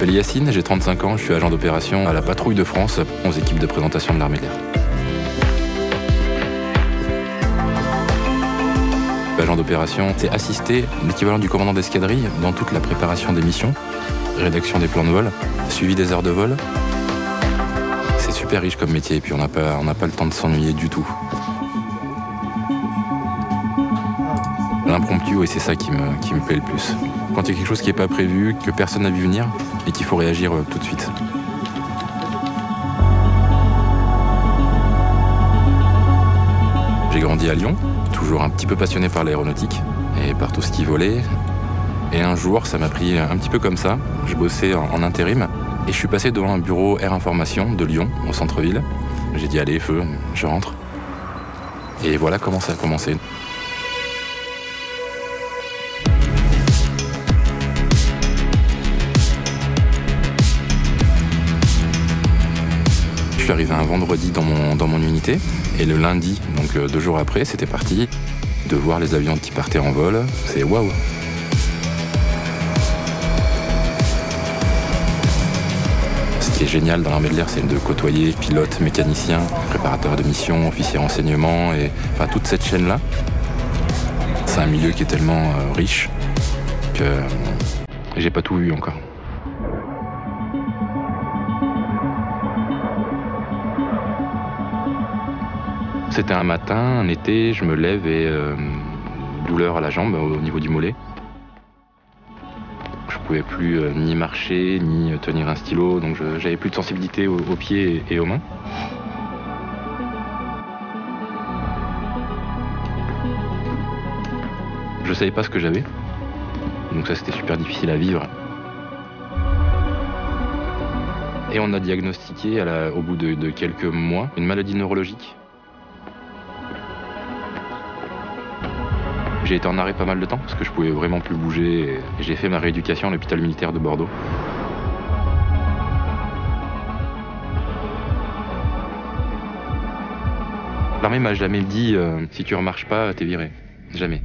m'appelle Yacine, j'ai 35 ans, je suis agent d'opération à la patrouille de France, aux équipes de présentation de l'armée de l'air. L'agent d'opération, c'est assister l'équivalent du commandant d'escadrille dans toute la préparation des missions, rédaction des plans de vol, suivi des heures de vol. C'est super riche comme métier et puis on n'a pas le temps de s'ennuyer du tout. L'impromptu, oui, c'est ça qui me plaît le plus. Quand il y a quelque chose qui n'est pas prévu, que personne n'a vu venir et qu'il faut réagir tout de suite. J'ai grandi à Lyon, toujours un petit peu passionné par l'aéronautique et par tout ce qui volait. Et un jour, ça m'a pris un petit peu comme ça. Je bossais en intérim et je suis passé devant un bureau Air Information de Lyon, au centre-ville. J'ai dit allez, feu, je rentre. Et voilà comment ça a commencé. Je suis arrivé un vendredi dans mon unité et le lundi, donc 2 jours après, c'était parti. De voir les avions qui partaient en vol, c'est waouh! Ce qui est génial dans l'armée de l'air, c'est de côtoyer pilotes, mécaniciens, préparateurs de missions, officiers renseignement, et enfin toute cette chaîne-là. C'est un milieu qui est tellement riche que j'ai pas tout vu encore. C'était un matin, un été, je me lève et douleur à la jambe au niveau du mollet. Je pouvais plus ni marcher, ni tenir un stylo, donc j'avais plus de sensibilité aux pieds et aux mains. Je savais pas ce que j'avais, donc ça c'était super difficile à vivre. Et on a diagnostiqué au bout de quelques mois une maladie neurologique. J'ai été en arrêt pas mal de temps parce que je pouvais vraiment plus bouger et j'ai fait ma rééducation à l'hôpital militaire de Bordeaux. L'armée m'a jamais dit si tu remarches pas, t'es viré. Jamais.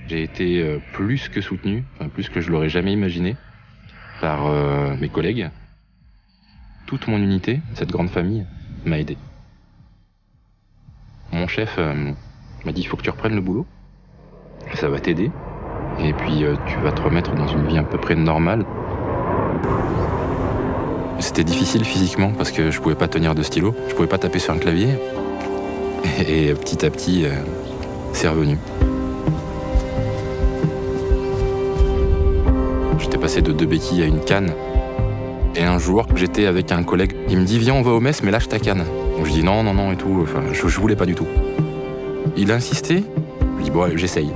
J'ai été plus que soutenu, enfin plus que je l'aurais jamais imaginé, par mes collègues. Toute mon unité, cette grande famille, m'a aidé. Mon chef m'a dit il faut que tu reprennes le boulot, ça va t'aider, et puis tu vas te remettre dans une vie à peu près normale. C'était difficile physiquement parce que je pouvais pas tenir de stylo, je pouvais pas taper sur un clavier, et petit à petit, c'est revenu. J'étais passé de 2 béquilles à une canne, et un jour, j'étais avec un collègue, il me dit viens on va au mess mais lâche ta canne. Donc je dis non et tout, enfin, je voulais pas du tout. Il a insisté, je dis bon j'essaye.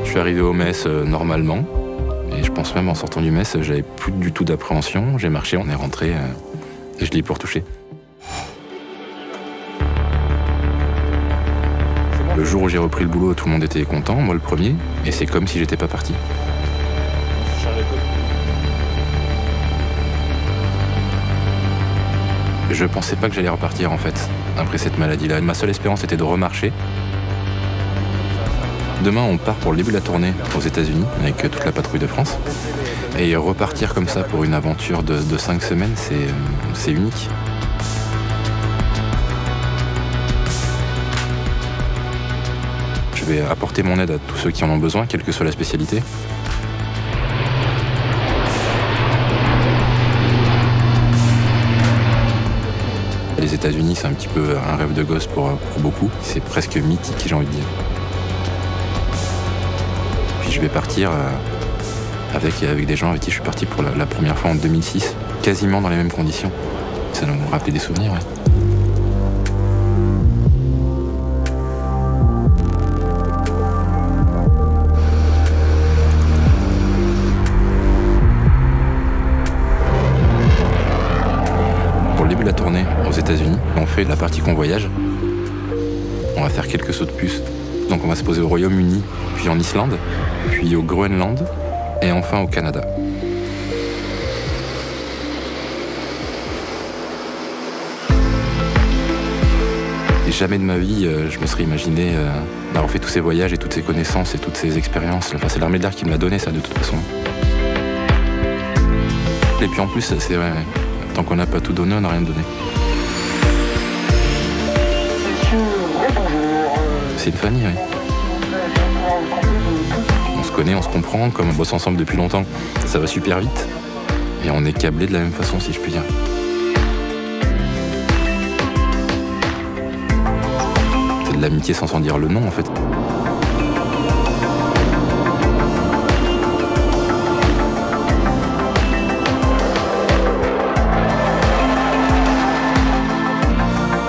Je suis arrivé au mess normalement, et je pense même en sortant du mess, j'avais plus du tout d'appréhension, j'ai marché, on est rentré, et je l'ai pour toucher. Le jour où j'ai repris le boulot, tout le monde était content, moi le premier, et c'est comme si j'étais pas parti. Je pensais pas que j'allais repartir en fait, après cette maladie-là. Ma seule espérance était de remarcher. Demain, on part pour le début de la tournée aux États-Unis avec toute la patrouille de France. Et repartir comme ça pour une aventure de 5 semaines, c'est unique. Je vais apporter mon aide à tous ceux qui en ont besoin, quelle que soit la spécialité. Les États-Unis, c'est un petit peu un rêve de gosse pour beaucoup. C'est presque mythique, j'ai envie de dire. Puis je vais partir avec des gens avec qui je suis parti pour la première fois en 2006, quasiment dans les mêmes conditions. Ça nous rappelait des souvenirs, ouais. De la tournée aux États-Unis. On fait la partie convoyage. On va faire quelques sauts de puce. Donc on va se poser au Royaume-Uni, puis en Islande, puis au Groenland et enfin au Canada. jamais de ma vie, je me serais imaginé d'avoir fait tous ces voyages et toutes ces connaissances et toutes ces expériences. Enfin, c'est l'armée de l'air qui me l'a donné, ça, de toute façon. Et puis en plus, c'est vrai, tant qu'on n'a pas tout donné, on n'a rien donné. C'est une famille, oui. On se connaît, on se comprend, comme on bosse ensemble depuis longtemps, ça va super vite. Et on est câblés de la même façon, si je puis dire. C'est de l'amitié sans dire le nom, en fait.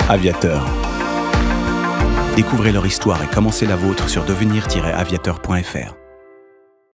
Aviateur. Découvrez leur histoire et commencez la vôtre sur devenir-aviateur.fr.